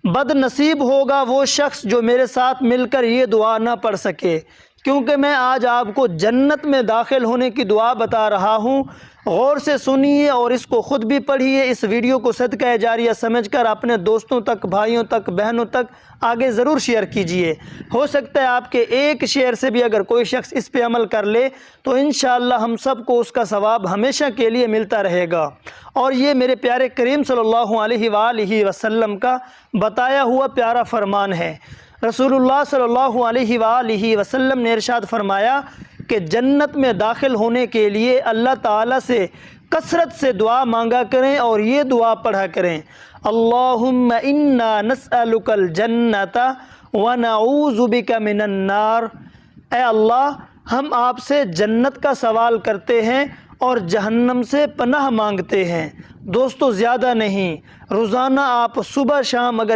بد نصیب ہوگا وہ شخص جو میرے ساتھ مل کر یہ دعا نہ پڑھ سکے، کیونکہ میں آج آپ کو جنت میں داخل ہونے کی دعا بتا رہا ہوں۔ غور سے سنیے اور اس کو خود بھی پڑھیے۔ اس ویڈیو کو صدقہ جاریہ سمجھ کر اپنے دوستوں تک، بھائیوں تک، بہنوں تک آگے ضرور شیئر کیجیے۔ ہو سکتا ہے آپ کے ایک شیئر سے بھی اگر کوئی شخص اس پہ عمل کر لے تو انشاءاللہ ہم سب کو اس کا ثواب ہمیشہ کے لیے ملتا رہے گا۔ اور یہ میرے پیارے کریم صلی اللہ علیہ وآلہ وسلم کا بتایا ہوا پیارا فرمان ہے۔ رسول اللہ صلی اللہ علیہ وآلہ وسلم نے ارشاد فرمایا کہ جنت میں داخل ہونے کے لیے اللہ تعالیٰ سے کثرت سے دعا مانگا کریں اور یہ دعا پڑھا کریں: اللہم انا نسألک الجنت ونعوذ بک من النار۔ اے اللہ، ہم آپ سے جنت کا سوال کرتے ہیں اور جہنم سے پناہ مانگتے ہیں۔ دوستو، زیادہ نہیں، روزانہ آپ صبح شام اگر